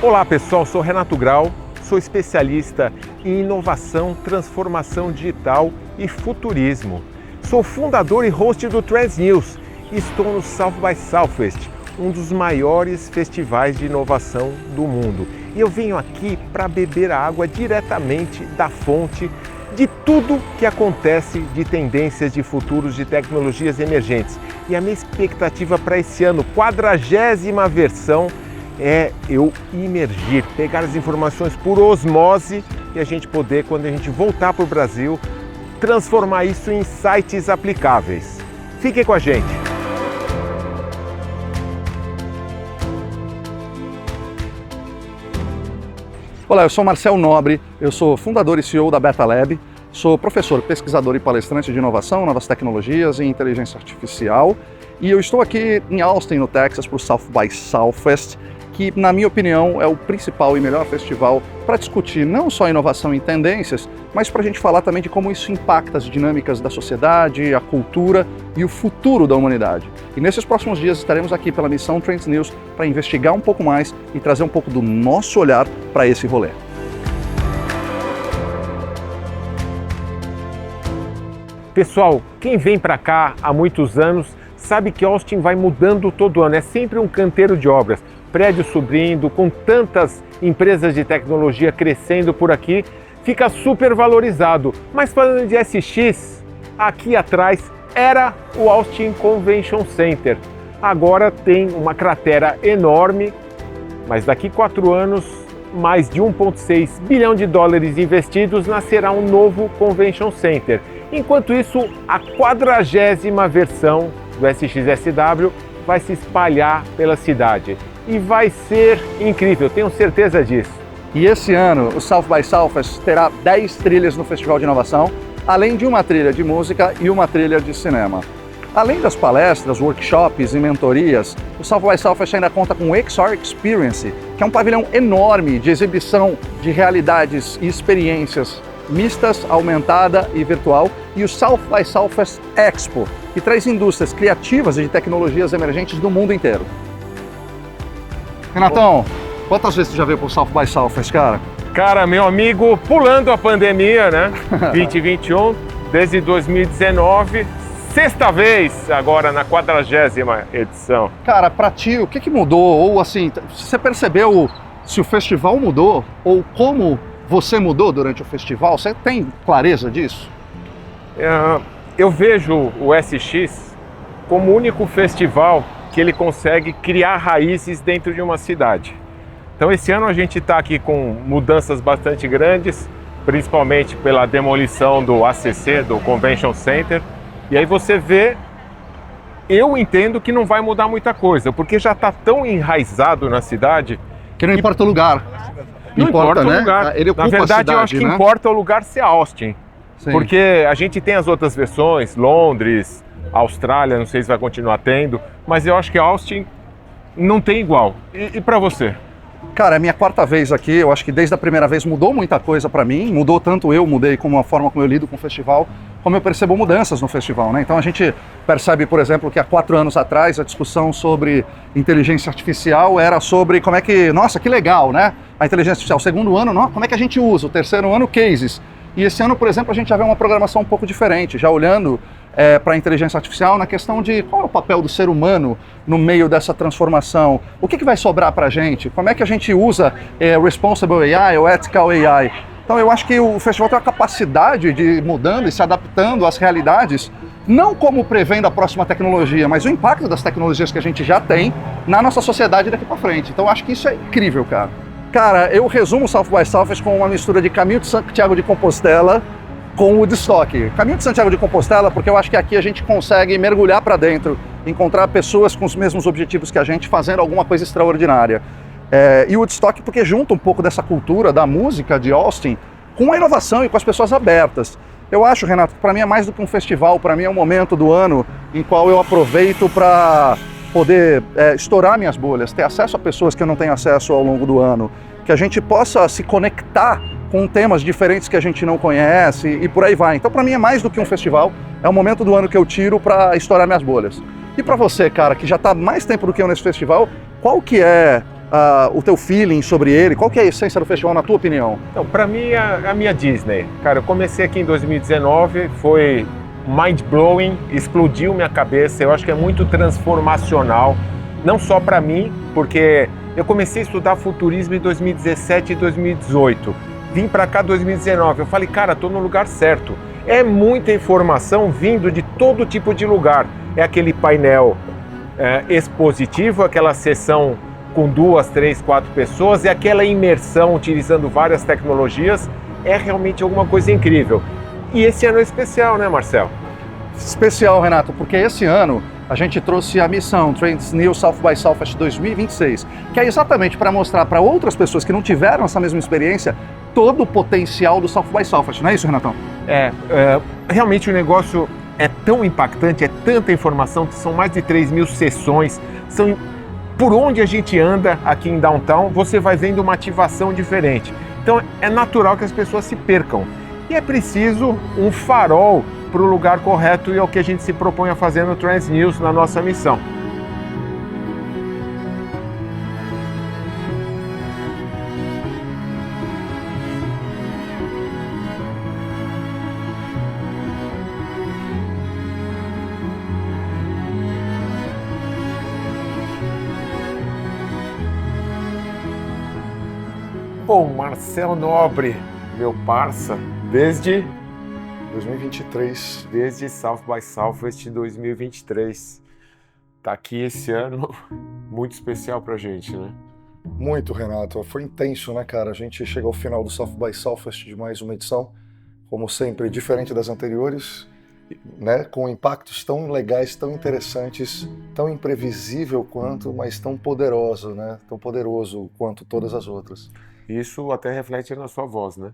Olá pessoal, sou Renato Grau, sou especialista em inovação, transformação digital e futurismo. Sou fundador e host do Trends News e estou no South by Southwest, um dos maiores festivais de inovação do mundo. E eu venho aqui para beber a água diretamente da fonte de tudo que acontece de tendências de futuros de tecnologias emergentes. E a minha expectativa para esse ano, 40ª versão, é eu imergir, pegar as informações por osmose e a gente poder, quando a gente voltar para o Brasil, transformar isso em insights aplicáveis. Fiquem com a gente! Olá, eu sou Marcel Nobre, eu sou fundador e CEO da Beta Lab, sou professor, pesquisador e palestrante de inovação, novas tecnologias e inteligência artificial e eu estou aqui em Austin, no Texas, para o South by Southwest, que, na minha opinião, é o principal e melhor festival para discutir não só inovação e tendências, mas para a gente falar também de como isso impacta as dinâmicas da sociedade, a cultura e o futuro da humanidade. E nesses próximos dias estaremos aqui pela missão Trends News para investigar um pouco mais e trazer um pouco do nosso olhar para esse rolê. Pessoal, quem vem para cá há muitos anos sabe que Austin vai mudando todo ano, é sempre um canteiro de obras. Prédio subindo, com tantas empresas de tecnologia crescendo por aqui, fica super valorizado. Mas falando de SX, aqui atrás era o Austin Convention Center. Agora tem uma cratera enorme, mas daqui 4 anos, mais de 1,6 bilhão de dólares investidos, nascerá um novo Convention Center. Enquanto isso, a 40ª versão do SXSW vai se espalhar pela cidade. E vai ser incrível, tenho certeza disso. E esse ano o South by Southwest terá 10 trilhas no Festival de Inovação, além de uma trilha de música e uma trilha de cinema. Além das palestras, workshops e mentorias, o South by Southwest ainda conta com o XR Experience, que é um pavilhão enorme de exibição de realidades e experiências mistas, aumentada e virtual, e o South by Southwest Expo, que traz indústrias criativas e de tecnologias emergentes do mundo inteiro. Renatão, quantas vezes você já veio pro South by Southwest, cara? Cara, meu amigo, pulando a pandemia, né? 2021, desde 2019, sexta vez agora na 40ª edição. Cara, pra ti, o que mudou? Ou assim, você percebeu se o festival mudou? Ou como você mudou durante o festival? Você tem clareza disso? Eu vejo o SX como o único festival que ele consegue criar raízes dentro de uma cidade. Então esse ano a gente está aqui com mudanças bastante grandes, principalmente pela demolição do ACC, do Convention Center, e aí você vê, eu entendo que não vai mudar muita coisa, porque já está tão enraizado na cidade... Que não importa o lugar. Não importa né? o lugar. Ele ocupa na verdade, a cidade, eu acho que né? importa o lugar ser Austin. Sim. Porque a gente tem as outras versões, Londres, Austrália, não sei se vai continuar tendo, mas eu acho que Austin não tem igual. E para você? Cara, é a minha 4ª vez aqui, eu acho que desde a primeira vez mudou muita coisa para mim, mudou tanto eu, mudei como a forma como eu lido com o festival, como eu percebo mudanças no festival, né? Então a gente percebe, por exemplo, que há 4 anos atrás a discussão sobre inteligência artificial era sobre como é que, nossa, que legal, né? A inteligência artificial. O segundo ano, como é que a gente usa? O terceiro ano, cases. E esse ano, por exemplo, a gente já vê uma programação um pouco diferente, já olhando para a inteligência artificial na questão de qual é o papel do ser humano no meio dessa transformação, o que vai sobrar para a gente, como é que a gente usa Responsible AI ou Ethical AI. Então eu acho que o festival tem a capacidade de ir mudando e se adaptando às realidades, não como prevendo a próxima tecnologia, mas o impacto das tecnologias que a gente já tem na nossa sociedade daqui para frente. Então eu acho que isso é incrível, cara. Cara, eu resumo o South by Southwest com uma mistura de Caminho de Santiago de Compostela com o Woodstock. Caminho de Santiago de Compostela, porque eu acho que aqui a gente consegue mergulhar para dentro, encontrar pessoas com os mesmos objetivos que a gente, fazendo alguma coisa extraordinária. E o Woodstock porque junta um pouco dessa cultura da música de Austin com a inovação e com as pessoas abertas. Eu acho, Renato, que para mim é mais do que um festival, para mim é um momento do ano em qual eu aproveito para poder estourar minhas bolhas, ter acesso a pessoas que eu não tenho acesso ao longo do ano, que a gente possa se conectar com temas diferentes que a gente não conhece e por aí vai. Então, para mim, é mais do que um festival, é um momento do ano que eu tiro para estourar minhas bolhas. E para você, cara, que já está mais tempo do que eu nesse festival, qual que é o teu feeling sobre ele? Qual que é a essência do festival, na tua opinião? Então, para mim, a minha Disney. Cara, eu comecei aqui em 2019, foi mind-blowing, explodiu minha cabeça. Eu acho que é muito transformacional, não só para mim, porque eu comecei a estudar futurismo em 2017 e 2018. Vim para cá em 2019. Eu falei, cara, estou no lugar certo. É muita informação vindo de todo tipo de lugar. É aquele painel expositivo, aquela sessão com 2, 3, 4 pessoas, e aquela imersão utilizando várias tecnologias, é realmente alguma coisa incrível. E esse ano é especial, né, Marcel? Especial, Renato, porque esse ano a gente trouxe a missão Trends News South by Southwest 2026, que é exatamente para mostrar para outras pessoas que não tiveram essa mesma experiência todo o potencial do South by Southwest, não é isso, Renatão? Realmente o negócio é tão impactante, é tanta informação, que são mais de 3.000 sessões, por onde a gente anda aqui em Downtown, você vai vendo uma ativação diferente. Então é natural que as pessoas se percam. E é preciso um farol para o lugar correto, e é o que a gente se propõe a fazer no Trends News, na nossa missão. Bom, Marcel Nobre, meu parça, desde 2023. Desde South by Southwest 2023. Tá aqui esse ano, muito especial pra gente, né? Muito, Renato. Foi intenso, né, cara? A gente chega ao final do South by Southwest de mais uma edição, como sempre, diferente das anteriores, né? Com impactos tão legais, tão interessantes, tão imprevisível quanto, mas tão poderoso, né? Tão poderoso quanto todas as outras. Isso até reflete na sua voz, né?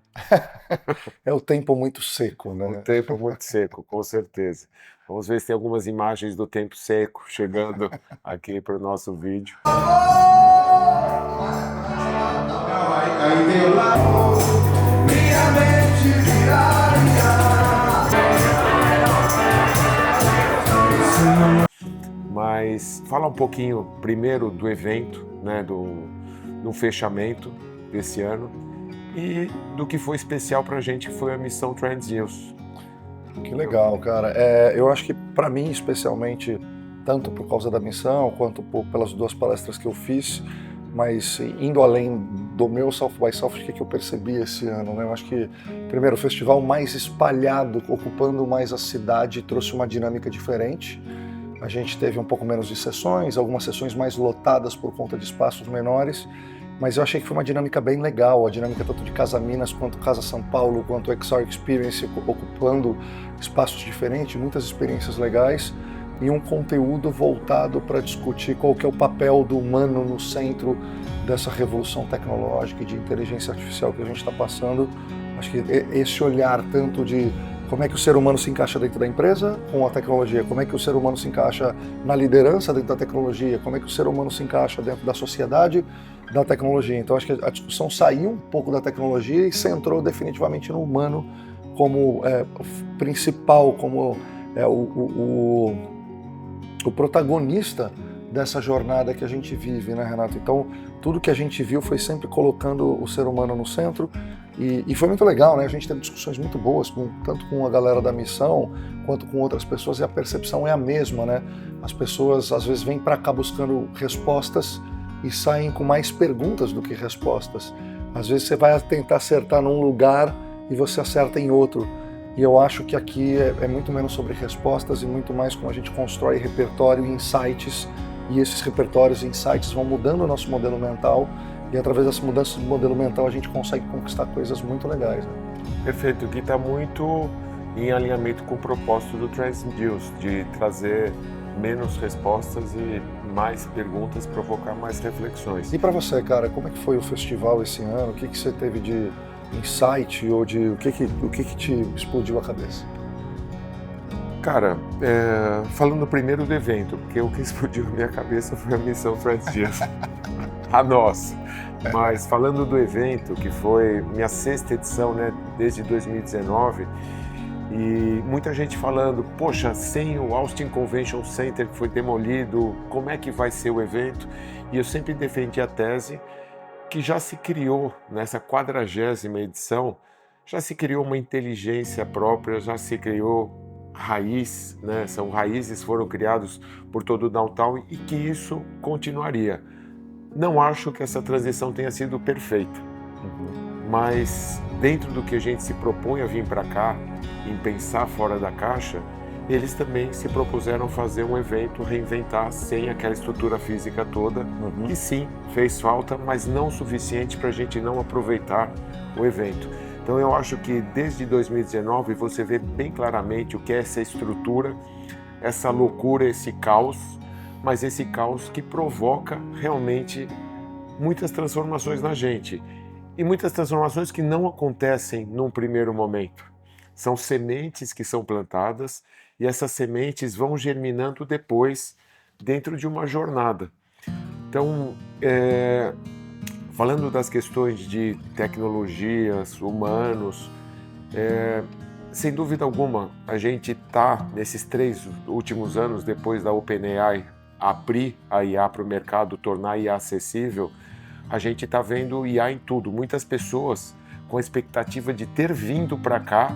É o tempo muito seco, né? O tempo muito seco, com certeza. Vamos ver se tem algumas imagens do tempo seco chegando aqui para o nosso vídeo. Mas fala um pouquinho primeiro do evento, né? Do fechamento desse ano e do que foi especial pra gente, que foi a missão Trends News. Que legal, cara. Eu acho que para mim, especialmente, tanto por causa da missão, quanto pelas 2 palestras que eu fiz, mas indo além do meu South by Southwest, o que eu percebi esse ano, né? Eu acho que, primeiro, o festival mais espalhado, ocupando mais a cidade, trouxe uma dinâmica diferente. A gente teve um pouco menos de sessões, algumas sessões mais lotadas por conta de espaços menores, mas eu achei que foi uma dinâmica bem legal, a dinâmica tanto de Casa Minas, quanto Casa São Paulo, quanto XR Experience, ocupando espaços diferentes, muitas experiências legais, e um conteúdo voltado para discutir qual que é o papel do humano no centro dessa revolução tecnológica e de inteligência artificial que a gente está passando. Acho que esse olhar tanto de como é que o ser humano se encaixa dentro da empresa com a tecnologia, como é que o ser humano se encaixa na liderança dentro da tecnologia, como é que o ser humano se encaixa dentro da sociedade da tecnologia. Então acho que a discussão saiu um pouco da tecnologia e centrou definitivamente no humano como principal, como o protagonista dessa jornada que a gente vive, né, Renato? Então tudo que a gente viu foi sempre colocando o ser humano no centro. E foi muito legal, né? A gente teve discussões muito boas, tanto com a galera da missão, quanto com outras pessoas, e a percepção é a mesma, né? As pessoas, às vezes, vêm para cá buscando respostas e saem com mais perguntas do que respostas. Às vezes, você vai tentar acertar num lugar e você acerta em outro. E eu acho que aqui é muito menos sobre respostas e muito mais como a gente constrói repertório e insights, e esses repertórios e insights vão mudando o nosso modelo mental. E através dessa mudança do modelo mental a gente consegue conquistar coisas muito legais, né? Perfeito, que está muito em alinhamento com o propósito do Trends News, de trazer menos respostas e mais perguntas, provocar mais reflexões. E para você, cara, como é que foi o festival esse ano? O que você teve de insight ou de o que te explodiu a cabeça? Cara, falando primeiro do evento, porque o que explodiu a minha cabeça foi a missão Trends News, a nossa. Mas falando do evento, que foi minha 6ª edição, né, desde 2019, E muita gente falando, poxa, sem o Austin Convention Center que foi demolido, como é que vai ser o evento? E eu sempre defendi a tese que já se criou, nessa 40ª edição, já se criou uma inteligência própria, já se criou raiz, né? São raízes foram criados por todo o downtown e que isso continuaria. Não acho que essa transição tenha sido perfeita, mas dentro do que a gente se propõe a vir para cá, em pensar fora da caixa, eles também se propuseram fazer um evento, reinventar sem aquela estrutura física toda, que sim, fez falta, mas não o suficiente para a gente não aproveitar o evento. Então eu acho que desde 2019 você vê bem claramente o que é essa estrutura, essa loucura, esse caos, mas esse caos que provoca realmente muitas transformações na gente. E muitas transformações que não acontecem num primeiro momento. São sementes que são plantadas e essas sementes vão germinando depois dentro de uma jornada. Então, falando das questões de tecnologias, humanos, sem dúvida alguma, a gente está, nesses 3 últimos anos, depois da OpenAI abrir a IA para o mercado, tornar a IA acessível, a gente está vendo IA em tudo. Muitas pessoas com a expectativa de ter vindo para cá,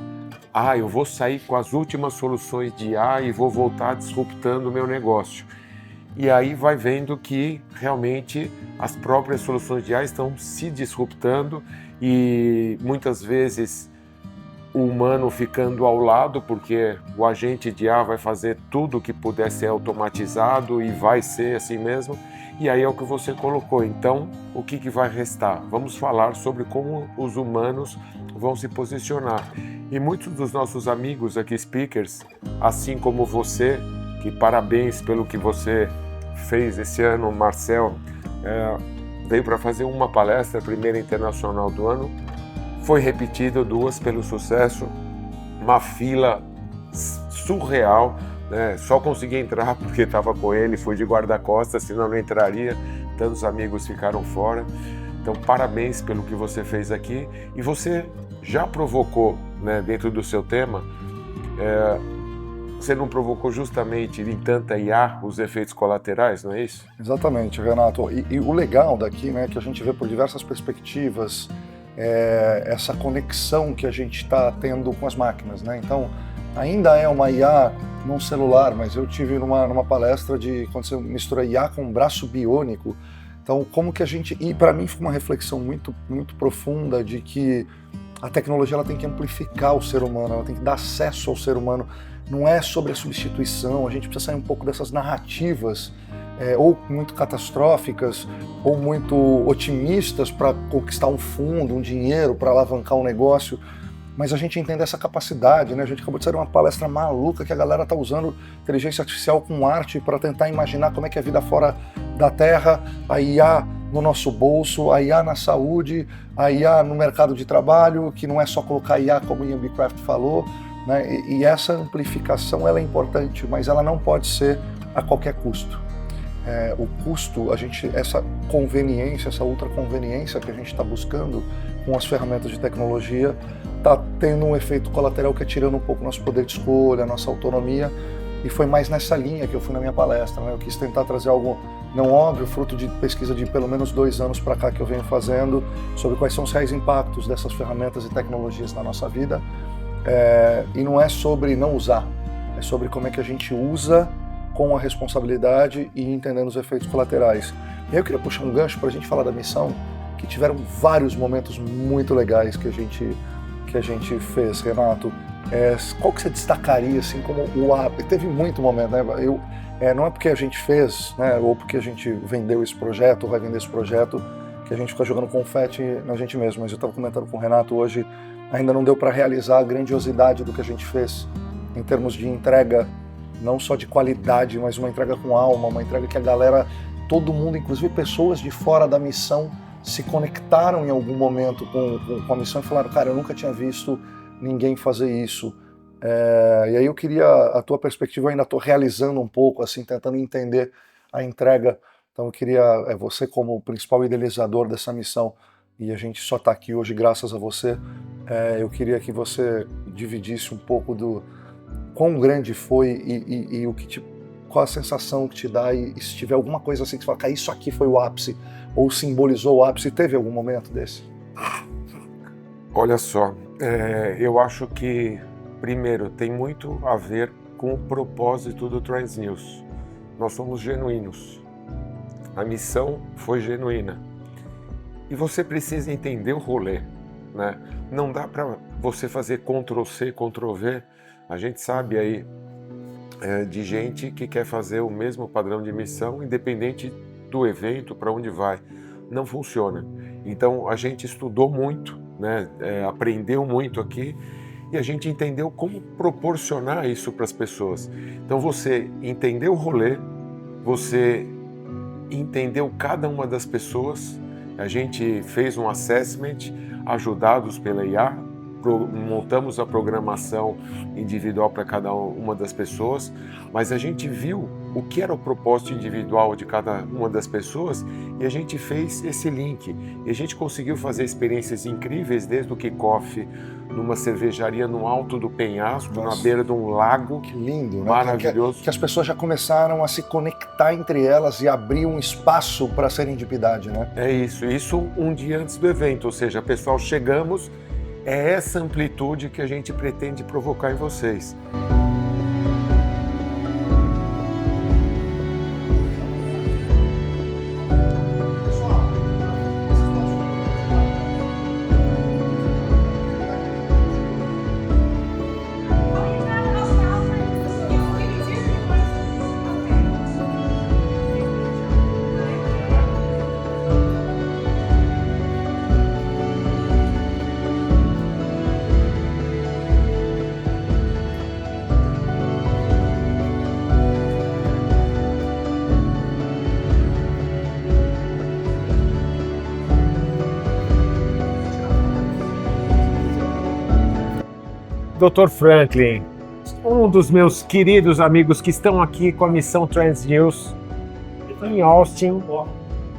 eu vou sair com as últimas soluções de IA e vou voltar disruptando o meu negócio. E aí vai vendo que realmente as próprias soluções de IA estão se disruptando e muitas vezes o humano ficando ao lado, porque o agente de IA vai fazer tudo o que puder ser automatizado e vai ser assim mesmo. E aí é o que você colocou. Então, o que vai restar? Vamos falar sobre como os humanos vão se posicionar. E muitos dos nossos amigos aqui, speakers, assim como você, que parabéns pelo que você fez esse ano, Marcel, veio para fazer uma palestra, a primeira internacional do ano, foi repetida 2 pelo sucesso, uma fila surreal, né? Só consegui entrar porque estava com ele, fui de guarda-costas, senão não entraria, tantos amigos ficaram fora. Então, parabéns pelo que você fez aqui. E você já provocou, né, dentro do seu tema, você não provocou justamente em tanta IA os efeitos colaterais, não é isso? Exatamente, Renato. E o legal daqui, né, que a gente vê por diversas perspectivas, essa conexão que a gente está tendo com as máquinas, né? Então, ainda é uma IA num celular, mas eu tive numa palestra de quando você mistura IA com um braço biônico. Então, como que a gente... E para mim foi uma reflexão muito, muito profunda de que a tecnologia ela tem que amplificar o ser humano, ela tem que dar acesso ao ser humano. Não é sobre a substituição, a gente precisa sair um pouco dessas narrativas ou muito catastróficas ou muito otimistas para conquistar um fundo, um dinheiro, para alavancar um negócio. Mas a gente entende essa capacidade, né? A gente acabou de sair de uma palestra maluca que a galera está usando inteligência artificial com arte para tentar imaginar como é que é a vida fora da Terra, a IA no nosso bolso, a IA na saúde, a IA no mercado de trabalho, que não é só colocar IA como o Ian B. Craft falou, né? E essa amplificação ela é importante, mas ela não pode ser a qualquer custo. O custo, essa conveniência, essa ultra conveniência que a gente está buscando com as ferramentas de tecnologia está tendo um efeito colateral que é tirando um pouco nosso poder de escolha, nossa autonomia, e foi mais nessa linha que eu fui na minha palestra, né? Eu quis tentar trazer algo não óbvio, fruto de pesquisa de pelo menos 2 anos para cá que eu venho fazendo, sobre quais são os reais impactos dessas ferramentas e tecnologias na nossa vida, e não é sobre não usar, é sobre como é que a gente usa com a responsabilidade e entendendo os efeitos colaterais. E aí eu queria puxar um gancho para a gente falar da missão, que tiveram vários momentos muito legais que a gente fez, Renato. Qual que você destacaria, assim, como o ápice? Teve muito momento, né? Não é porque a gente fez, né, ou porque a gente vendeu esse projeto, ou vai vender esse projeto, que a gente fica jogando confete na gente mesmo. Mas eu estava comentando com o Renato hoje, ainda não deu para realizar a grandiosidade do que a gente fez em termos de entrega, não só de qualidade, mas uma entrega com alma, uma entrega que a galera, todo mundo, inclusive pessoas de fora da missão, se conectaram em algum momento com a missão e falaram, cara, eu nunca tinha visto ninguém fazer isso. E aí eu queria a tua perspectiva, eu ainda estou realizando um pouco, assim, tentando entender a entrega. Então eu queria, você como o principal idealizador dessa missão, e a gente só está aqui hoje graças a você. Eu queria que você dividisse um pouco do quão grande foi e o que qual a sensação que te dá, e se tiver alguma coisa assim que você fala, cara, isso aqui foi o ápice, ou simbolizou o ápice, teve algum momento desse? Olha só, eu acho que, primeiro, tem muito a ver com o propósito do TransNews. Nós somos genuínos. A missão foi genuína. E você precisa entender o rolê, né? Não dá para você fazer Ctrl+C, Ctrl+V. A gente sabe aí de gente que quer fazer o mesmo padrão de missão, independente do evento, para onde vai. Não funciona. Então a gente estudou muito, né? Aprendeu muito aqui, e a gente entendeu como proporcionar isso para as pessoas. Então você entendeu o rolê, você entendeu cada uma das pessoas, a gente fez um assessment ajudados pela IA, montamos a programação individual para cada uma das pessoas, mas a gente viu o que era o propósito individual de cada uma das pessoas e a gente fez esse link. E a gente conseguiu fazer experiências incríveis, desde o kickoff numa cervejaria no alto do penhasco, na beira de um lago. Que lindo, né? Maravilhoso. Que as pessoas já começaram a se conectar entre elas e abrir um espaço para serendipidade, né? É isso. Isso um dia antes do evento, ou seja, pessoal, chegamos. É essa amplitude que a gente pretende provocar em vocês. Dr. Franklin, um dos meus queridos amigos que estão aqui com a missão TransNews em Austin,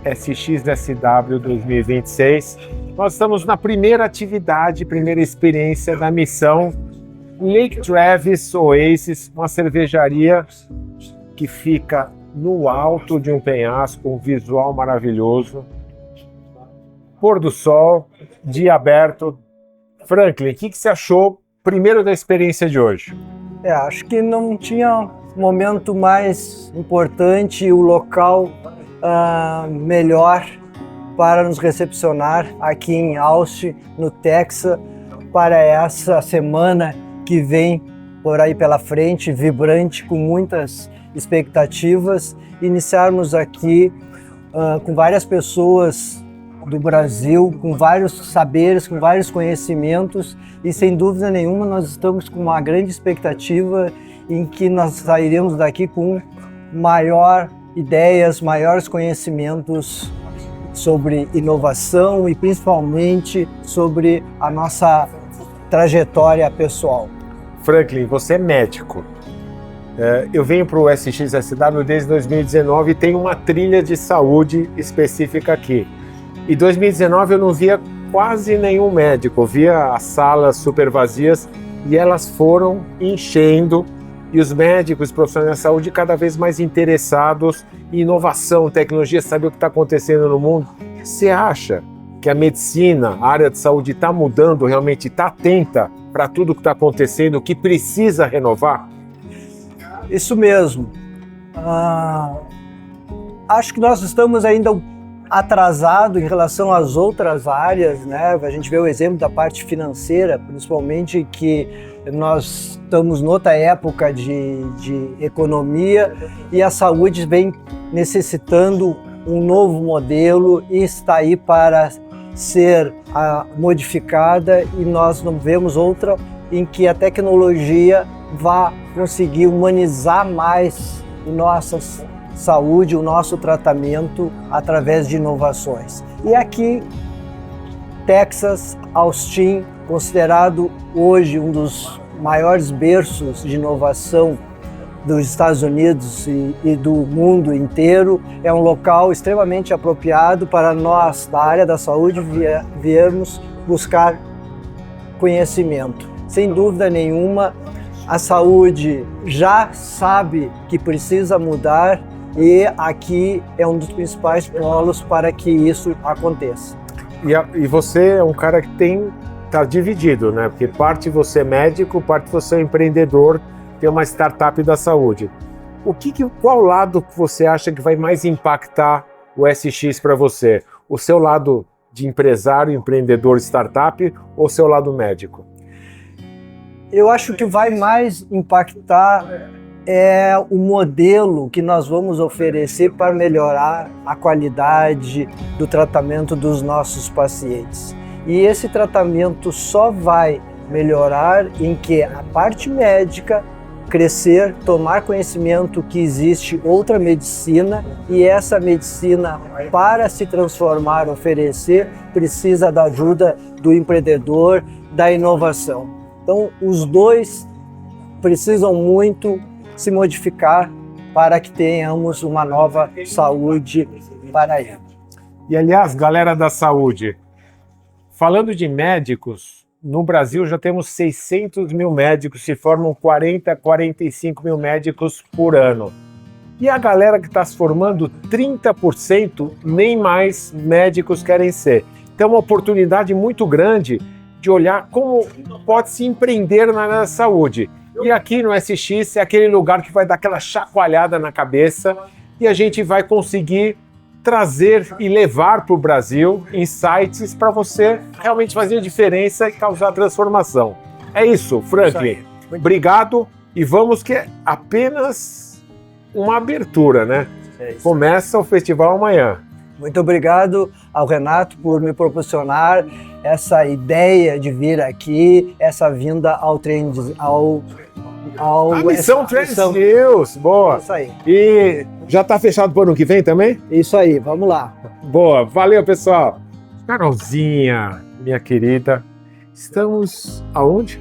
SXSW 2026. Nós estamos na primeira atividade, primeira experiência da missão Lake Travis Oasis, uma cervejaria que fica no alto de um penhasco, um visual maravilhoso, pôr do sol, dia aberto. Franklin, o que você achou primeiro da experiência de hoje? Acho que não tinha momento mais importante, o local melhor para nos recepcionar aqui em Austin, no Texas, para essa semana que vem por aí pela frente, vibrante, com muitas expectativas. Iniciarmos aqui com várias pessoas do Brasil, com vários saberes, com vários conhecimentos, e sem dúvida nenhuma nós estamos com uma grande expectativa em que nós sairemos daqui com maiores ideias, maiores conhecimentos sobre inovação e principalmente sobre a nossa trajetória pessoal. Franklin, você é médico. Eu venho para o SXSW desde 2019 e tem uma trilha de saúde específica aqui. Em 2019 eu não via quase nenhum médico, eu via as salas super vazias e elas foram enchendo, e os médicos, os profissionais da saúde cada vez mais interessados em inovação, tecnologia, saber o que está acontecendo no mundo. Você acha que a medicina, a área de saúde está mudando, realmente está atenta para tudo que está acontecendo, que precisa renovar? Isso mesmo. Acho que nós estamos ainda atrasado em relação às outras áreas, né? A gente vê o exemplo da parte financeira, principalmente, que nós estamos noutra época de economia e a saúde vem necessitando um novo modelo e está aí para ser modificada, e nós não vemos outra em que a tecnologia vá conseguir humanizar mais nossa saúde, o nosso tratamento através de inovações. E aqui, Texas, Austin, considerado hoje um dos maiores berços de inovação dos Estados Unidos e do mundo inteiro. É um local extremamente apropriado para nós, da área da saúde, viermos buscar conhecimento. Sem dúvida nenhuma, a saúde já sabe que precisa mudar e aqui é um dos principais polos para que isso aconteça. E você é um cara que tá dividido, né? Porque parte você é médico, parte você é empreendedor, tem uma startup da saúde. Qual lado que você acha que vai mais impactar o SX para você? O seu lado de empresário, empreendedor, startup ou o seu lado médico? Eu acho que vai mais impactar o modelo que nós vamos oferecer para melhorar a qualidade do tratamento dos nossos pacientes. E esse tratamento só vai melhorar em que a parte médica crescer, tomar conhecimento que existe outra medicina e essa medicina, para se transformar, oferecer, precisa da ajuda do empreendedor, da inovação. Então, os dois precisam muito se modificar para que tenhamos uma nova saúde para ele. E, aliás, galera da saúde, falando de médicos, no Brasil já temos 600 mil médicos, se formam 45 mil médicos por ano. E a galera que está se formando, 30% nem mais médicos querem ser. Então é uma oportunidade muito grande de olhar como pode se empreender na área da saúde. E aqui no SX é aquele lugar que vai dar aquela chacoalhada na cabeça e a gente vai conseguir trazer e levar para o Brasil insights para você realmente fazer a diferença e causar transformação. É isso, Franklin. Obrigado e vamos que é apenas uma abertura, né? Começa o festival amanhã. Muito obrigado ao Renato por me proporcionar essa ideia de vir aqui, essa vinda ao Trends, a missão Trends News, boa. Isso aí. E já está fechado para o ano que vem também? Isso aí, vamos lá. Boa, valeu pessoal. Carolzinha, minha querida, estamos aonde?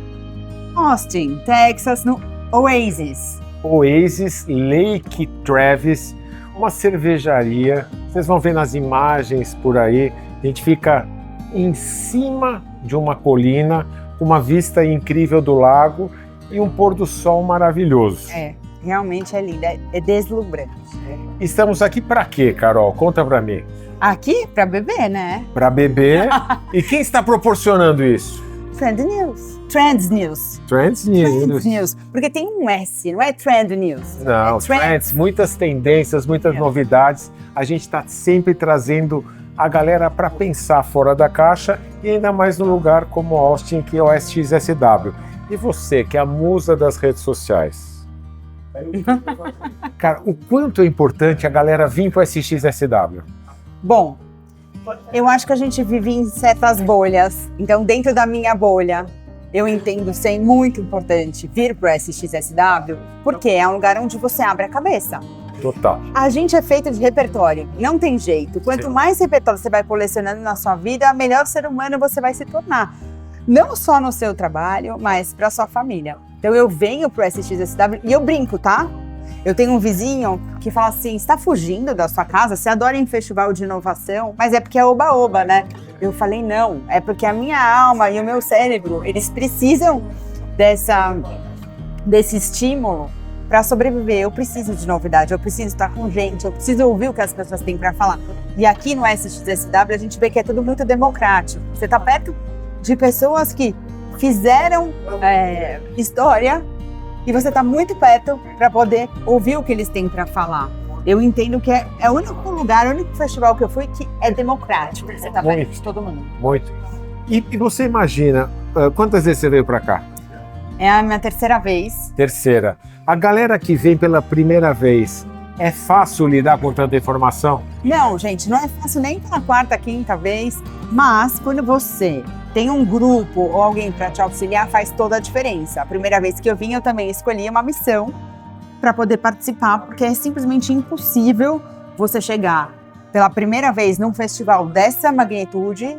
Austin, Texas, no Oasis. Oasis Lake Travis, uma cervejaria. Vocês vão ver nas imagens por aí. A gente fica em cima de uma colina, com uma vista incrível do lago e um pôr do sol maravilhoso. Realmente é linda, é deslumbrante. Estamos aqui para quê, Carol? Conta para mim. Aqui para beber, né? Para beber. E quem está proporcionando isso? Trend News. Trends News. Trends News. Trends News. Porque tem um S, não é Trend News. Não, Trends, muitas tendências, muitas novidades. A gente está sempre trazendo a galera para pensar fora da caixa e ainda mais num lugar como Austin, que é o SXSW. E você, que é a musa das redes sociais? Cara, o quanto é importante a galera vir para o SXSW? Bom, eu acho que a gente vive em certas bolhas. Então, dentro da minha bolha, eu entendo ser muito importante vir para o SXSW, porque é um lugar onde você abre a cabeça. Total. A gente é feito de repertório, não tem jeito. Quanto mais repertório você vai colecionando na sua vida, melhor ser humano você vai se tornar. Não só no seu trabalho, mas para sua família. Então eu venho pro SXSW e eu brinco, tá? Eu tenho um vizinho que fala assim, está fugindo da sua casa? Você adora ir em festival de inovação, mas é porque é oba-oba, né? Eu falei, não, é porque a minha alma e o meu cérebro, eles precisam desse estímulo para sobreviver. Eu preciso de novidade, eu preciso estar com gente, eu preciso ouvir o que as pessoas têm para falar. E aqui no SXSW a gente vê que é tudo muito democrático. Você está perto de pessoas que fizeram história e você está muito perto para poder ouvir o que eles têm para falar. Eu entendo que é o único lugar, o único festival que eu fui que é democrático. Você está perto de todo mundo. Muito. E você imagina, quantas vezes você veio para cá? É a minha terceira vez. Terceira. A galera que vem pela primeira vez, é fácil lidar com tanta informação? Não, gente, não é fácil nem pela quarta, quinta vez, mas quando você tem um grupo ou alguém para te auxiliar, faz toda a diferença. A primeira vez que eu vim, eu também escolhi uma missão para poder participar, porque é simplesmente impossível você chegar pela primeira vez num festival dessa magnitude,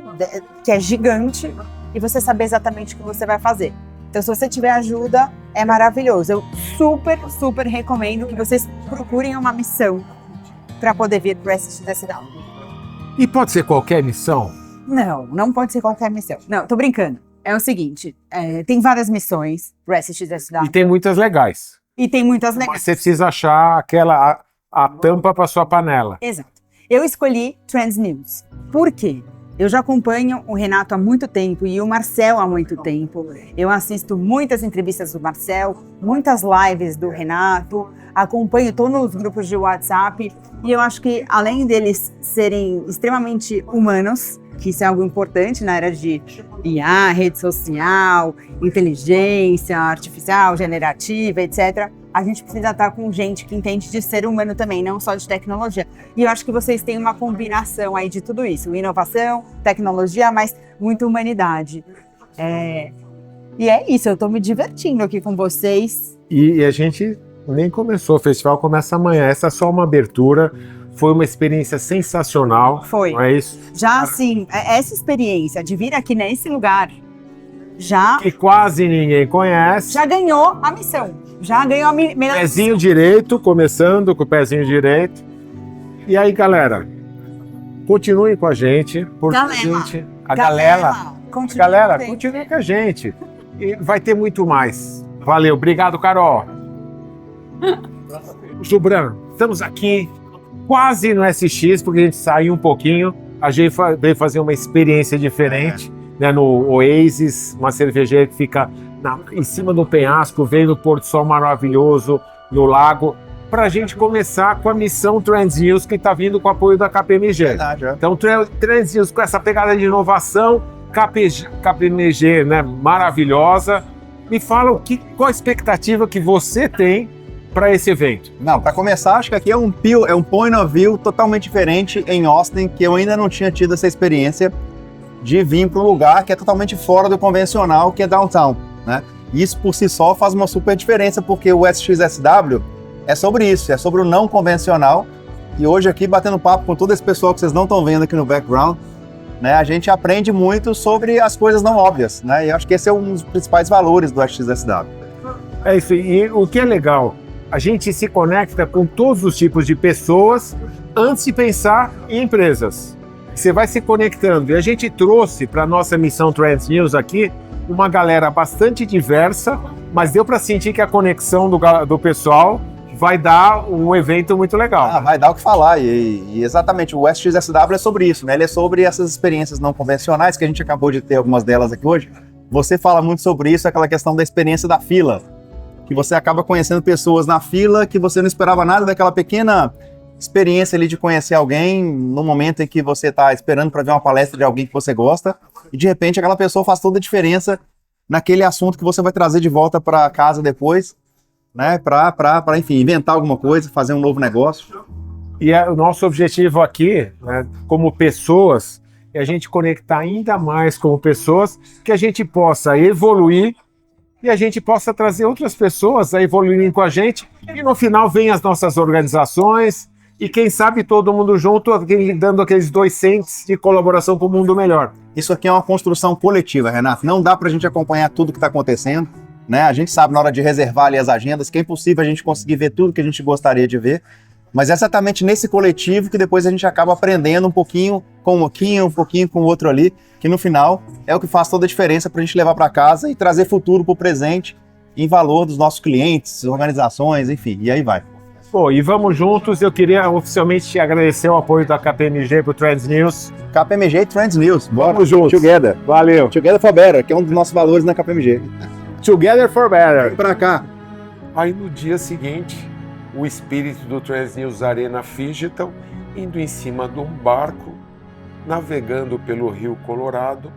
que é gigante, e você saber exatamente o que você vai fazer. Então, se você tiver ajuda, é maravilhoso. Eu super, super recomendo que vocês procurem uma missão para poder vir para o SXSW. E pode ser qualquer missão? Não pode ser qualquer missão. Não, tô brincando. É o seguinte, tem várias missões pro SXSW. E tem muitas legais. E tem muitas legais. Mas você precisa achar a tampa para sua panela. Exato. Eu escolhi Trends News. Por quê? Eu já acompanho o Renato há muito tempo e o Marcel há muito tempo. Eu assisto muitas entrevistas do Marcel, muitas lives do Renato, acompanho todos os grupos de WhatsApp e eu acho que além deles serem extremamente humanos, que isso é algo importante na era de IA, rede social, inteligência artificial, generativa, etc., a gente precisa estar com gente que entende de ser humano também, não só de tecnologia. E eu acho que vocês têm uma combinação aí de tudo isso, inovação, tecnologia, mas muita humanidade. E é isso, eu estou me divertindo aqui com vocês. E a gente nem começou, o festival começa amanhã, essa é só uma abertura. Foi uma experiência sensacional. Foi. Não é isso? Já assim, essa experiência de vir aqui nesse lugar, já... Que quase ninguém conhece. Já ganhou a missão. Já ganhou a melhor... Pezinho direito, começando com o pezinho direito. E aí, galera, continuem com a gente. Porque Galera, continue com a gente. E vai ter muito mais. Valeu, obrigado, Carol. Gibran, estamos aqui quase no SX, porque a gente saiu um pouquinho. A gente veio fazer uma experiência diferente, né, no Oasis, uma cervejaria que fica em cima do penhasco, vendo o pôr do sol maravilhoso no lago, para a gente começar com a missão Trends News, que está vindo com o apoio da KPMG. Verdade, é. Então, Trends News com essa pegada de inovação, KPMG, né, maravilhosa. Me fala qual a expectativa que você tem para esse evento? Não, para começar, acho que aqui é um point of view totalmente diferente em Austin, que eu ainda não tinha tido essa experiência de vir para um lugar que é totalmente fora do convencional, que é downtown, né? Isso por si só faz uma super diferença, porque o SXSW é sobre isso, é sobre o não convencional. E hoje aqui, batendo papo com todo esse pessoal que vocês não estão vendo aqui no background, né, a gente aprende muito sobre as coisas não óbvias, né? E acho que esse é um dos principais valores do SXSW. É isso, e o que é legal, a gente se conecta com todos os tipos de pessoas antes de pensar em empresas. Você vai se conectando. E a gente trouxe para a nossa missão Trends News aqui uma galera bastante diversa, mas deu para sentir que a conexão do pessoal vai dar um evento muito legal. Vai dar o que falar. E exatamente, o SXSW é sobre isso, né? Ele é sobre essas experiências não convencionais, que a gente acabou de ter algumas delas aqui hoje. Você fala muito sobre isso, aquela questão da experiência da fila, que você acaba conhecendo pessoas na fila que você não esperava nada daquela pequena experiência ali de conhecer alguém no momento em que você está esperando para ver uma palestra de alguém que você gosta e de repente aquela pessoa faz toda a diferença naquele assunto que você vai trazer de volta para casa depois, né? Para enfim, inventar alguma coisa, fazer um novo negócio. E o nosso objetivo aqui, né, como pessoas, é a gente conectar ainda mais como pessoas, que a gente possa evoluir e a gente possa trazer outras pessoas a evoluírem com a gente, e no final vem as nossas organizações, e quem sabe todo mundo junto, dando aqueles 2 cents de colaboração para o mundo melhor. Isso aqui é uma construção coletiva, Renato. Não dá para a gente acompanhar tudo que está acontecendo, né? A gente sabe na hora de reservar ali as agendas que é impossível a gente conseguir ver tudo que a gente gostaria de ver, mas é exatamente nesse coletivo que depois a gente acaba aprendendo um pouquinho com um pouquinho com o outro ali, que no final é o que faz toda a diferença para a gente levar para casa e trazer futuro para o presente em valor dos nossos clientes, organizações, enfim, e aí vai. Pô, e vamos juntos. Eu queria oficialmente te agradecer o apoio da KPMG para o Trends News. KPMG Trends News, bora. Vamos juntos. Together. Valeu. Together for better, que é um dos nossos valores na KPMG. Together for better. Vem pra cá. Aí no dia seguinte, o espírito do Trends News Arena Digital indo em cima de um barco, navegando pelo Rio Colorado,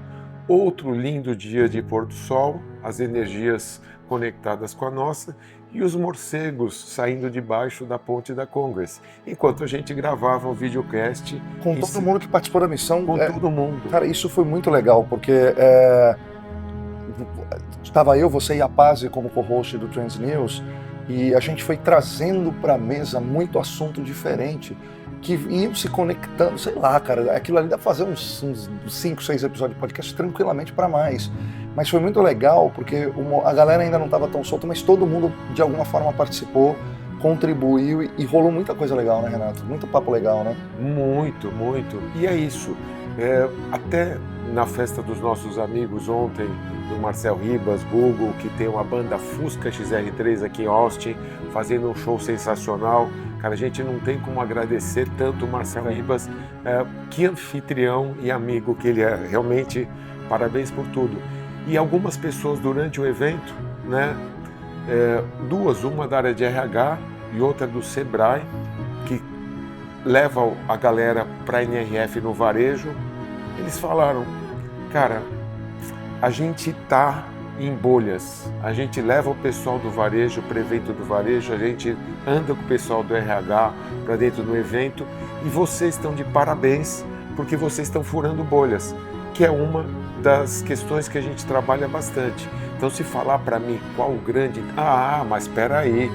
outro lindo dia de pôr do sol, as energias conectadas com a nossa, e os morcegos saindo debaixo da ponte da Congress, enquanto a gente gravava um videocast. Com todo mundo que participou da missão. Com todo mundo. Cara, isso foi muito legal, porque estava eu, você e a Paz como co-host do Trends News, e a gente foi trazendo para a mesa muito assunto diferente, que iam se conectando, sei lá, cara, aquilo ali dá pra fazer uns 5, 6 episódios de podcast tranquilamente para mais. Mas foi muito legal porque a galera ainda não estava tão solta, mas todo mundo de alguma forma participou, contribuiu e rolou muita coisa legal, né, Renato? Muito papo legal, né? Muito, muito. E é isso. Até na festa dos nossos amigos ontem, do Marcel Ribas, Google, que tem uma banda Fusca XR3 aqui em Austin, fazendo um show sensacional. Cara, a gente não tem como agradecer tanto o Marcel Ribas, que anfitrião e amigo que ele é. Realmente, parabéns por tudo. E algumas pessoas durante o evento, né? Duas, uma da área de RH e outra do Sebrae, que leva a galera para a NRF no varejo. Eles falaram, cara, a gente tá em bolhas, a gente leva o pessoal do varejo para o evento do varejo, a gente anda com o pessoal do RH para dentro do evento e vocês estão de parabéns porque vocês estão furando bolhas, que é uma das questões que a gente trabalha bastante. Então, se falar para mim qual o grande... mas espera aí,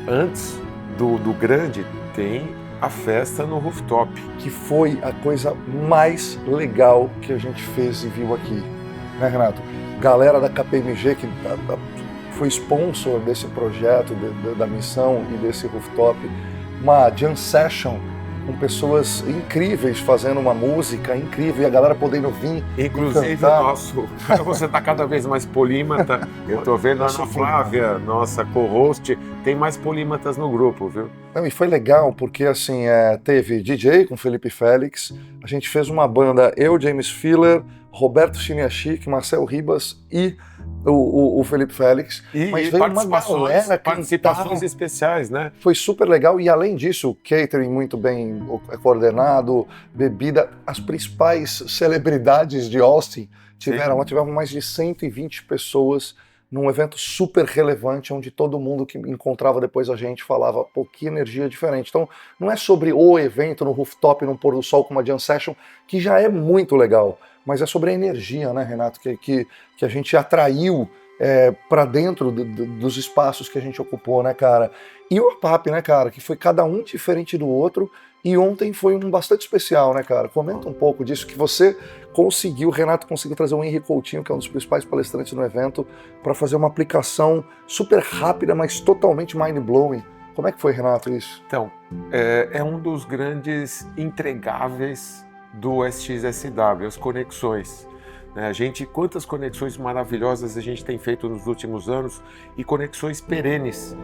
antes do grande tem a festa no rooftop. Que foi a coisa mais legal que a gente fez e viu aqui, né, Renato? Galera da KPMG que foi sponsor desse projeto, da missão e desse rooftop, uma jam session com pessoas incríveis fazendo uma música incrível e a galera podendo vir. Inclusive, você está cada vez mais polímata. Eu estou vendo a Ana Flávia, nossa co-host, tem mais polímatas no grupo, viu? Não, e foi legal porque assim, teve DJ com Felipe Félix, a gente fez uma banda, eu, James Filler, Roberto Chiniachik, Marcel Ribas e o Felipe Félix. Mas veio uma galera participações especiais, né? Foi super legal e além disso, catering muito bem coordenado, bebida, as principais celebridades de Austin tivemos mais de 120 pessoas num evento super relevante, onde todo mundo que encontrava depois a gente falava, pô, que energia diferente. Então, não é sobre o evento no rooftop, no pôr do sol com uma jam session, que já é muito legal, mas é sobre a energia, né, Renato, que a gente atraiu para dentro dos espaços que a gente ocupou, né, cara? E o WAPAP, né, cara, que foi cada um diferente do outro, e ontem foi um bastante especial, né, cara? Comenta um pouco disso, que você conseguiu, o Renato conseguiu trazer o Henrique Coutinho, que é um dos principais palestrantes no evento, para fazer uma aplicação super rápida, mas totalmente mind-blowing. Como é que foi, Renato, isso? Então, é um dos grandes entregáveis do SXSW, as conexões. Quantas conexões maravilhosas a gente tem feito nos últimos anos e conexões perenes.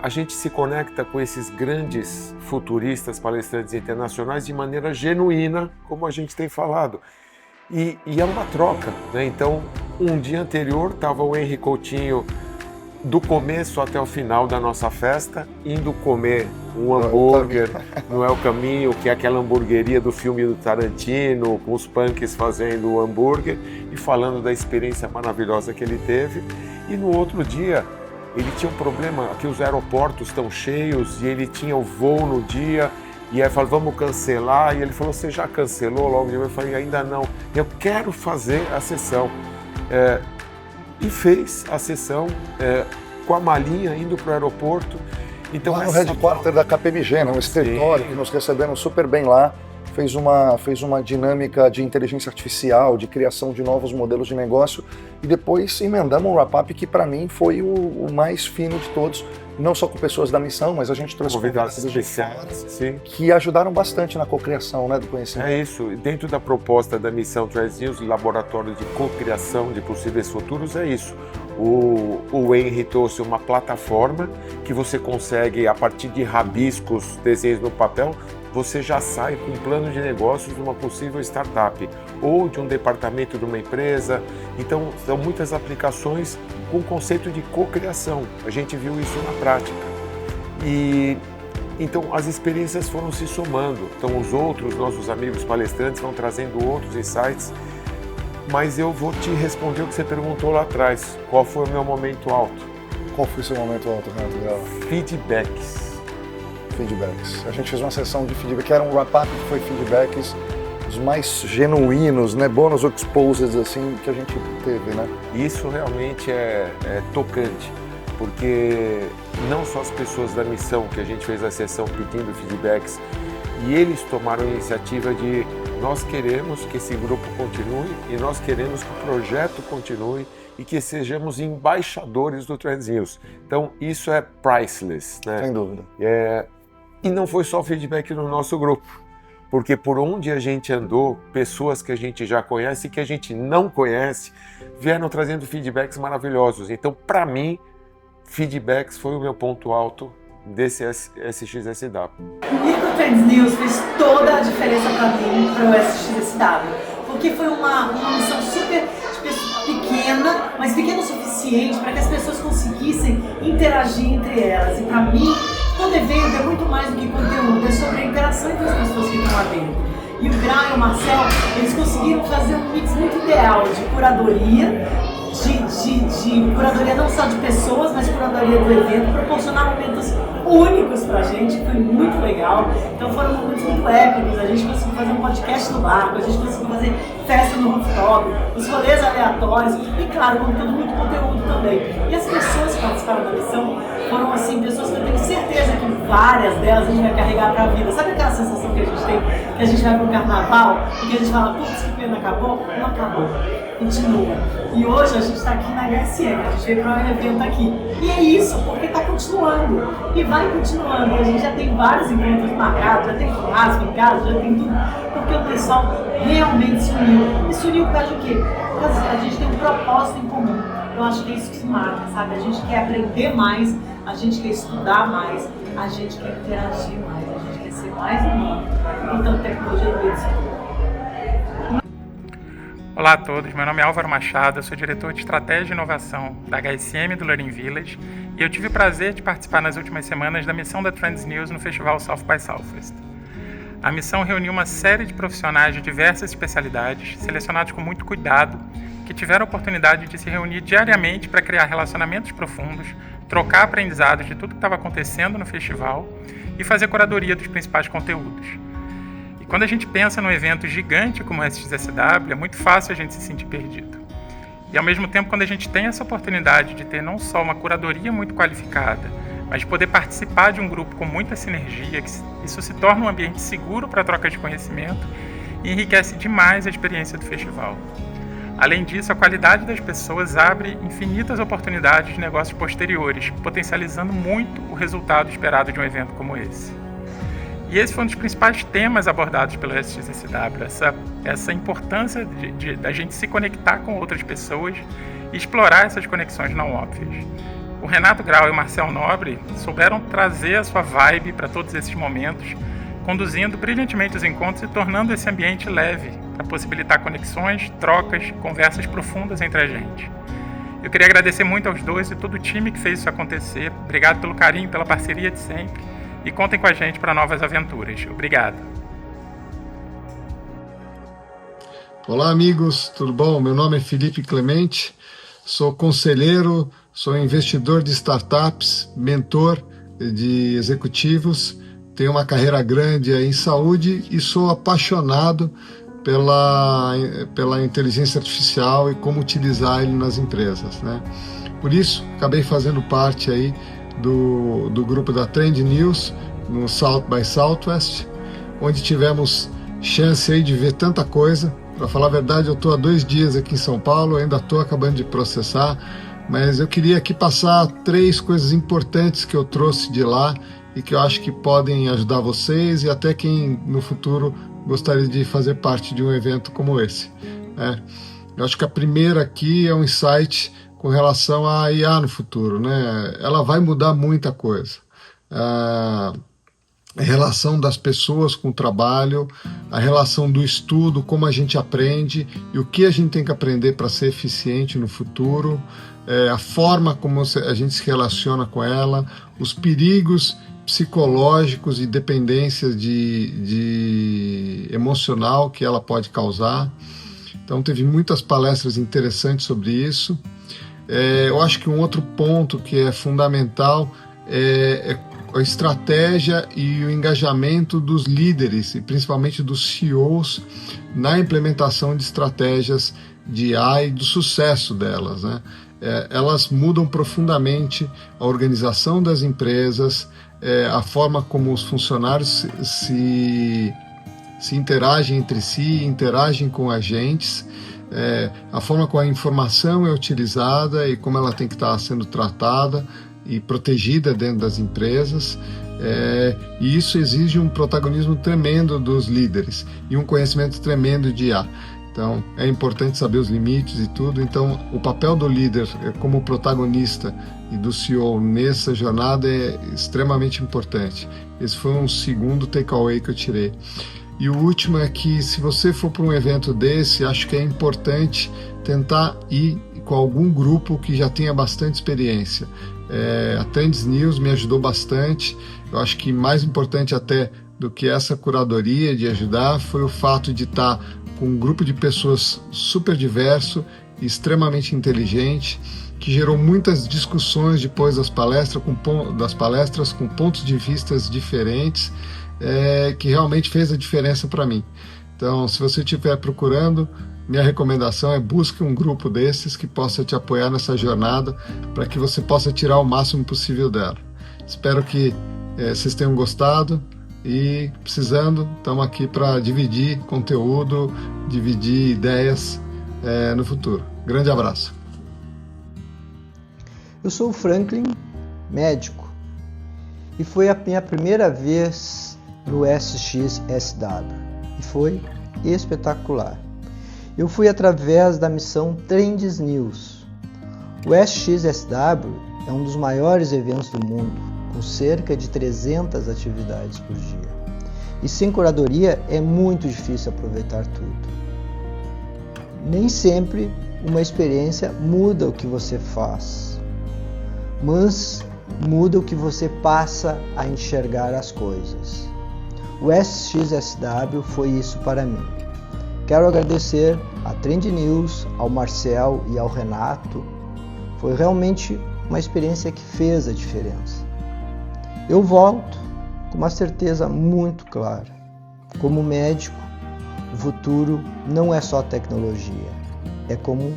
A gente se conecta com esses grandes futuristas, palestrantes internacionais de maneira genuína, como a gente tem falado. E é uma troca, né? Então, um dia anterior estava o Henrique Coutinho, do começo até o final da nossa festa, indo comer um hambúrguer no El Caminho, que é aquela hamburgueria do filme do Tarantino, com os punks fazendo o hambúrguer e falando da experiência maravilhosa que ele teve. E no outro dia, ele tinha um problema, que os aeroportos estão cheios e ele tinha o voo no dia. E aí falou, vamos cancelar. E ele falou, você já cancelou logo? Eu falei, ainda não. Eu quero fazer a sessão. E fez a sessão com a malinha indo para o aeroporto. Então, lá no headquarter da KPMG, um escritório que nos receberam super bem lá, fez uma dinâmica de inteligência artificial, de criação de novos modelos de negócio e depois emendamos um wrap-up que para mim foi o mais fino de todos, não só com pessoas da missão, mas a gente trouxe convidados especiais que ajudaram bastante na cocriação, né, do conhecimento. É isso, dentro da proposta da missão Trends News, laboratório de cocriação de possíveis futuros, é isso. O Henry trouxe uma plataforma que você consegue, a partir de rabiscos, desenhos no papel, você já sai com um plano de negócios de uma possível startup ou de um departamento de uma empresa. Então, são muitas aplicações com o conceito de cocriação. A gente viu isso na prática. E então, as experiências foram se somando. Então, os outros, nossos amigos palestrantes, vão trazendo outros insights. Mas eu vou te responder o que você perguntou lá atrás. Qual foi o meu momento alto? Qual foi o seu momento alto, Renato? Feedbacks. A gente fez uma sessão de feedback, que era um wrap-up que foi feedbacks os mais genuínos, né, bônus exposed assim que a gente teve, né? Isso realmente é tocante, porque não só as pessoas da missão que a gente fez a sessão pedindo feedbacks, e eles tomaram a iniciativa de Nós queremos que esse grupo continue e nós queremos que o projeto continue e que sejamos embaixadores do Trends News. Então, isso é priceless, né? Sem dúvida. E não foi só feedback no nosso grupo, porque por onde a gente andou, pessoas que a gente já conhece e que a gente não conhece vieram trazendo feedbacks maravilhosos. Então, para mim, feedbacks foi o meu ponto alto desse SXSW. Ir para o Trends News fez toda a diferença para mim, para o SXSW, porque foi uma missão super pequena, mas pequena o suficiente para que as pessoas conseguissem interagir entre elas. E para mim, todo evento é muito mais do que conteúdo, é sobre a interação entre as pessoas que estão lá dentro. E o Grau e o Marcel, eles conseguiram fazer um mix muito ideal de curadoria, de curadoria não só de pessoas, mas curadoria do evento, proporcionar momentos únicos pra gente, foi muito legal. Então foram momentos muito épicos, a gente conseguiu fazer um podcast no barco, a gente conseguiu fazer festa no rooftop, os rolês aleatórios e, claro, muito conteúdo também. E as pessoas que participaram da missão foram, assim, pessoas que eu tenho certeza que várias delas a gente vai carregar pra vida. Sabe aquela sensação que a gente tem, que a gente vai pro carnaval e que a gente fala, putz, que pena, acabou? Não acabou. Continua. E hoje a gente está aqui na HSM, a gente veio para um evento aqui. E é isso, porque está continuando. E vai continuando. E a gente já tem vários encontros marcados, já tem churrasco em casa, já tem tudo. Porque o pessoal realmente se uniu. E se uniu por causa de quê? Porque a gente tem um propósito em comum. Eu acho que é isso que se marca, sabe? A gente quer aprender mais, a gente quer estudar mais, a gente quer interagir mais, a gente quer ser mais humano. Então, tecnologia do meio. Olá a todos, meu nome é Álvaro Machado, eu sou diretor de Estratégia e Inovação da HSM do Learning Village e eu tive o prazer de participar nas últimas semanas da missão da Trends News no festival South by Southwest. A missão reuniu uma série de profissionais de diversas especialidades, selecionados com muito cuidado, que tiveram a oportunidade de se reunir diariamente para criar relacionamentos profundos, trocar aprendizados de tudo que estava acontecendo no festival e fazer curadoria dos principais conteúdos. E quando a gente pensa num evento gigante como o SXSW, é muito fácil a gente se sentir perdido. E ao mesmo tempo, quando a gente tem essa oportunidade de ter não só uma curadoria muito qualificada, mas de poder participar de um grupo com muita sinergia, isso se torna um ambiente seguro para a troca de conhecimento e enriquece demais a experiência do festival. Além disso, a qualidade das pessoas abre infinitas oportunidades de negócios posteriores, potencializando muito o resultado esperado de um evento como esse. E esse foi um dos principais temas abordados pelo SXSW, essa importância da gente se conectar com outras pessoas e explorar essas conexões não óbvias. O Renato Grau e o Marcel Nobre souberam trazer a sua vibe para todos esses momentos, conduzindo brilhantemente os encontros e tornando esse ambiente leve, para possibilitar conexões, trocas, conversas profundas entre a gente. Eu queria agradecer muito aos dois e todo o time que fez isso acontecer. Obrigado pelo carinho, pela parceria de sempre. E contem com a gente para novas aventuras. Obrigado. Olá, amigos, tudo bom? Meu nome é Felipe Clemente, sou conselheiro, sou investidor de startups, mentor de executivos, tenho uma carreira grande em saúde e sou apaixonado pela inteligência artificial e como utilizar ele nas empresas, né? Por isso, acabei fazendo parte aí do grupo da Trend News no South by Southwest, onde tivemos chance aí de ver tanta coisa. Para falar a verdade, eu estou há 2 dias aqui em São Paulo, ainda estou acabando de processar, mas eu queria aqui passar 3 coisas importantes que eu trouxe de lá e que eu acho que podem ajudar vocês e até quem no futuro gostaria de fazer parte de um evento como esse, né? Eu acho que a primeira aqui é um insight com relação à IA no futuro, né? Ela vai mudar muita coisa. A relação das pessoas com o trabalho, a relação do estudo, como a gente aprende e o que a gente tem que aprender para ser eficiente no futuro, a forma como a gente se relaciona com ela, os perigos psicológicos e dependências de emocional que ela pode causar. Então teve muitas palestras interessantes sobre isso. Eu acho que um outro ponto que é fundamental é a estratégia e o engajamento dos líderes e principalmente dos CEOs na implementação de estratégias de AI e do sucesso delas, né? Elas mudam profundamente a organização das empresas, a forma como os funcionários se se interagem entre si, interagem com agentes, a forma como a informação é utilizada e como ela tem que estar sendo tratada e protegida dentro das empresas. E isso exige um protagonismo tremendo dos líderes e um conhecimento tremendo de IA. Então, é importante saber os limites e tudo. Então, o papel do líder como protagonista e do CEO nessa jornada é extremamente importante. Esse foi um segundo takeaway que eu tirei. E o último é que, se você for para um evento desse, acho que é importante tentar ir com algum grupo que já tenha bastante experiência. A Trends News me ajudou bastante. Eu acho que mais importante até do que essa curadoria de ajudar foi o fato de estar com um grupo de pessoas super diverso e extremamente inteligente, que gerou muitas discussões depois das palestras com pontos de vistas diferentes, que realmente fez a diferença para mim. Então, se você estiver procurando, minha recomendação é busque um grupo desses que possa te apoiar nessa jornada para que você possa tirar o máximo possível dela. Espero que vocês tenham gostado. E precisando, estamos aqui para dividir conteúdo, dividir ideias no futuro. Grande abraço. Eu sou o Franklin, médico, e foi a minha primeira vez no SXSW e foi espetacular. Eu fui através da missão Trends News. O SXSW é um dos maiores eventos do mundo, com cerca de 300 atividades por dia. E sem curadoria é muito difícil aproveitar tudo. Nem sempre uma experiência muda o que você faz, mas muda o que você passa a enxergar as coisas. O SXSW foi isso para mim. Quero agradecer a Trend News, ao Marcel e ao Renato. Foi realmente uma experiência que fez a diferença. Eu volto com uma certeza muito clara. Como médico, o futuro não é só tecnologia, é como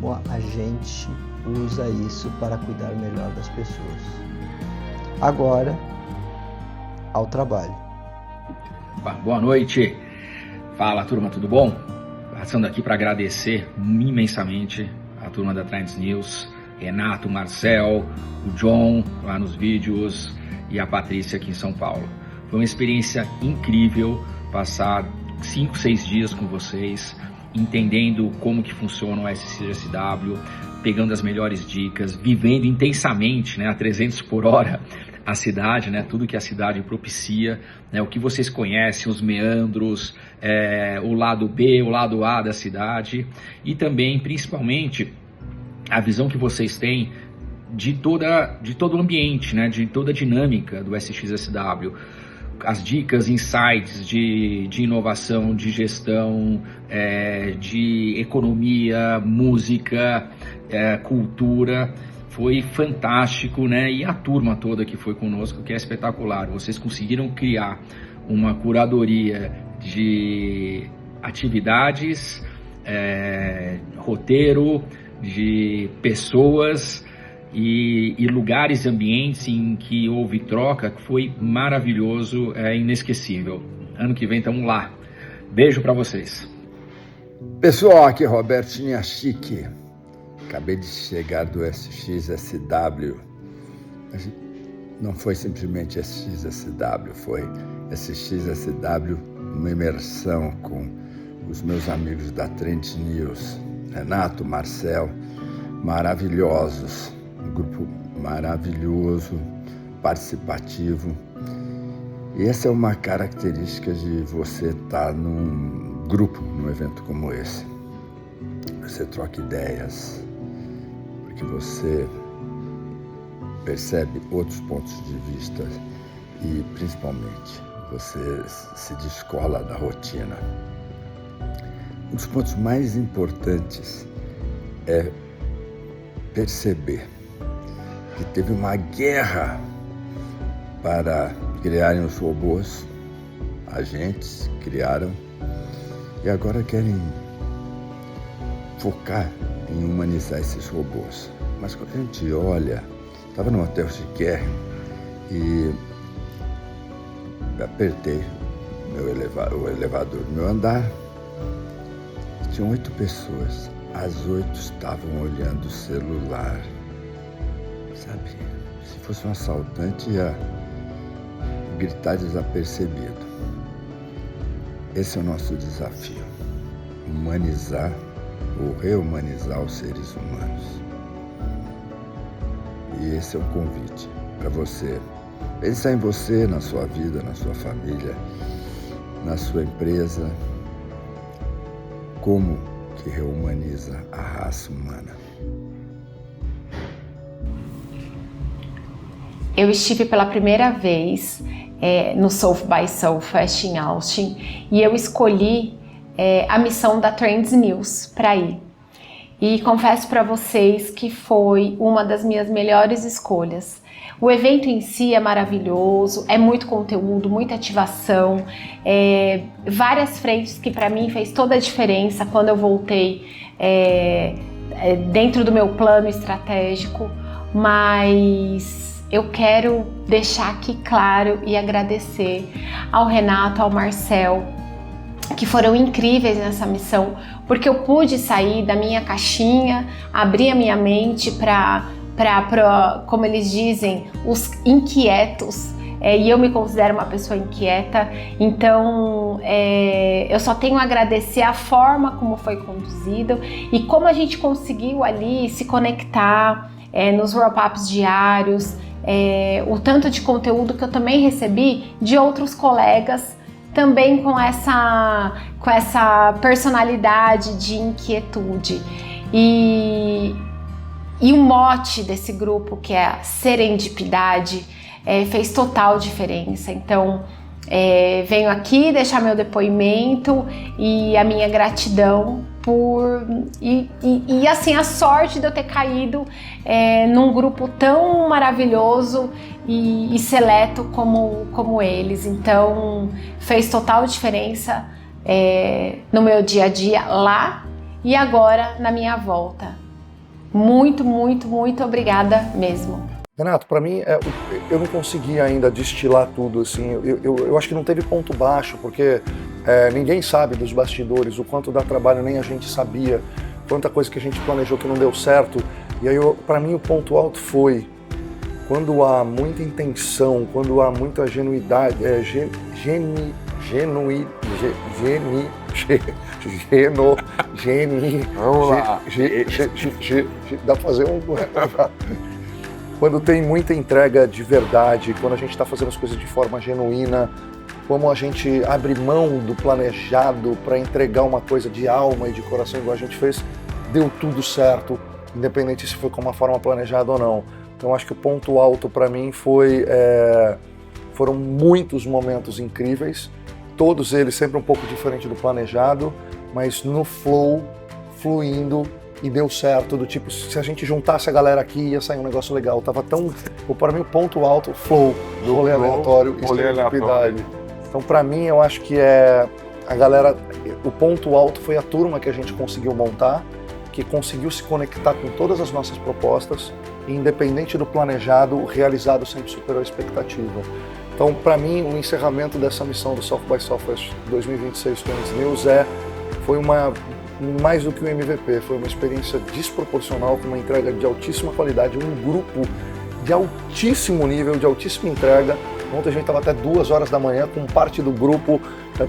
a gente usa isso para cuidar melhor das pessoas. Agora, ao trabalho. Boa noite. Fala, turma, tudo bom? Passando aqui para agradecer imensamente a turma da Trends News, Renato, Marcel, o John lá nos vídeos, e a Patrícia aqui em São Paulo. Foi uma experiência incrível passar 5, 6 dias com vocês, entendendo como que funciona o SXSW, pegando as melhores dicas, vivendo intensamente, né, a 300 por hora a cidade, né, tudo que a cidade propicia, né, o que vocês conhecem, os meandros, o lado B, o lado A da cidade, e também, principalmente, a visão que vocês têm de todo o ambiente, né, de toda a dinâmica do SXSW, as dicas, insights de inovação, de gestão, de economia, música, cultura, foi fantástico, né, e a turma toda que foi conosco, que é espetacular. Vocês conseguiram criar uma curadoria de atividades, roteiro, de pessoas, e lugares e ambientes em que houve troca, que foi maravilhoso, inesquecível. Ano que vem estamos lá. Beijo para vocês. Pessoal, aqui é Roberto Chiniachique. Acabei de chegar do SXSW. Não foi simplesmente SXSW, foi SXSW, uma imersão com os meus amigos da Trend News, Renato, Marcel, maravilhosos. Um grupo maravilhoso, participativo. E essa é uma característica de você estar num grupo, num evento como esse. Você troca ideias, porque você percebe outros pontos de vista e, principalmente, você se descola da rotina. Um dos pontos mais importantes é perceber que teve uma guerra para criarem os robôs, agentes criaram, e agora querem focar em humanizar esses robôs. Mas quando a gente olha, estava num hotel chiquérrimo e apertei o elevador do meu andar. Tinham 8 pessoas. As 8 estavam olhando o celular. Sabe, se fosse um assaltante ia gritar desapercebido. Esse é o nosso desafio. Humanizar ou reumanizar os seres humanos. E esse é um convite para você. Pensar em você, na sua vida, na sua família, na sua empresa. Como que reumaniza a raça humana? Eu estive pela primeira vez no South by Southwest em Austin e eu escolhi a missão da Trends News para ir. E confesso para vocês que foi uma das minhas melhores escolhas. O evento em si é maravilhoso, é muito conteúdo, muita ativação, várias frentes que para mim fez toda a diferença quando eu voltei dentro do meu plano estratégico, mas eu quero deixar aqui claro e agradecer ao Renato, ao Marcel, que foram incríveis nessa missão, porque eu pude sair da minha caixinha, abrir a minha mente para, como eles dizem, os inquietos, e eu me considero uma pessoa inquieta, então eu só tenho a agradecer a forma como foi conduzido e como a gente conseguiu ali se conectar nos wrap-ups diários, o tanto de conteúdo que eu também recebi de outros colegas, também com essa personalidade de inquietude. E o mote desse grupo, que é a serendipidade, fez total diferença. Então, venho aqui deixar meu depoimento e a minha gratidão e assim, a sorte de eu ter caído num grupo tão maravilhoso e seleto como eles. Então, fez total diferença no meu dia a dia lá e agora na minha volta. Muito, muito, muito obrigada mesmo. Renato, para mim, eu não consegui ainda destilar tudo, assim, eu acho que não teve ponto baixo, porque ninguém sabe dos bastidores, o quanto dá trabalho nem a gente sabia, quanta coisa que a gente planejou que não deu certo, e aí para mim o ponto alto foi quando há muita intenção, quando há muita genuidade, vamos lá, dá pra fazer um... Quando tem muita entrega de verdade, quando a gente está fazendo as coisas de forma genuína, como a gente abre mão do planejado para entregar uma coisa de alma e de coração igual a gente fez, deu tudo certo, independente se foi com uma forma planejada ou não. Então acho que o ponto alto para mim foram muitos momentos incríveis, todos eles sempre um pouco diferente do planejado, mas no flow, fluindo, e deu certo, do tipo, se a gente juntasse a galera aqui, ia sair um negócio legal. Tava tão... Para mim, o ponto alto, flow, do rolê aleatório e serendipidade. Então, para mim, eu acho que a galera... O ponto alto foi a turma que a gente conseguiu montar, que conseguiu se conectar com todas as nossas propostas, e independente do planejado, o realizado sempre superou a expectativa. Então, para mim, o encerramento dessa missão do South by Southwest 2026 Trends News foi mais do que um MVP, foi uma experiência desproporcional, com uma entrega de altíssima qualidade, um grupo de altíssimo nível, de altíssima entrega. Ontem a gente estava até 2 horas da manhã com parte do grupo,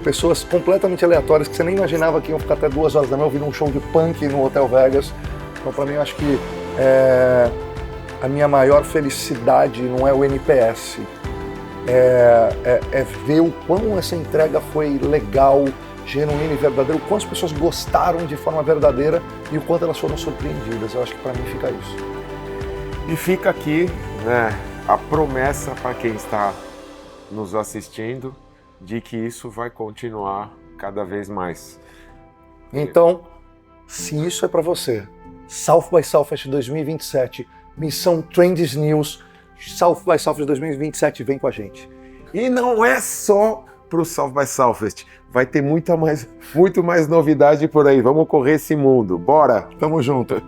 pessoas completamente aleatórias que você nem imaginava que iam ficar até 2 horas da manhã ouvindo um show de punk no Hotel Vegas. Então, para mim, eu acho que a minha maior felicidade não é o NPS, é ver o quão essa entrega foi legal, genuíno e verdadeiro, o quanto as pessoas gostaram de forma verdadeira e o quanto elas foram surpreendidas. Eu acho que para mim fica isso. E fica aqui, né, a promessa para quem está nos assistindo de que isso vai continuar cada vez mais. Então, se isso é para você, South by Southwest 2027, missão Trends News, South by Southwest 2027, vem com a gente. E não é só pro South by Southwest, vai ter muito mais novidade por aí. Vamos correr esse mundo. Bora! Tamo junto!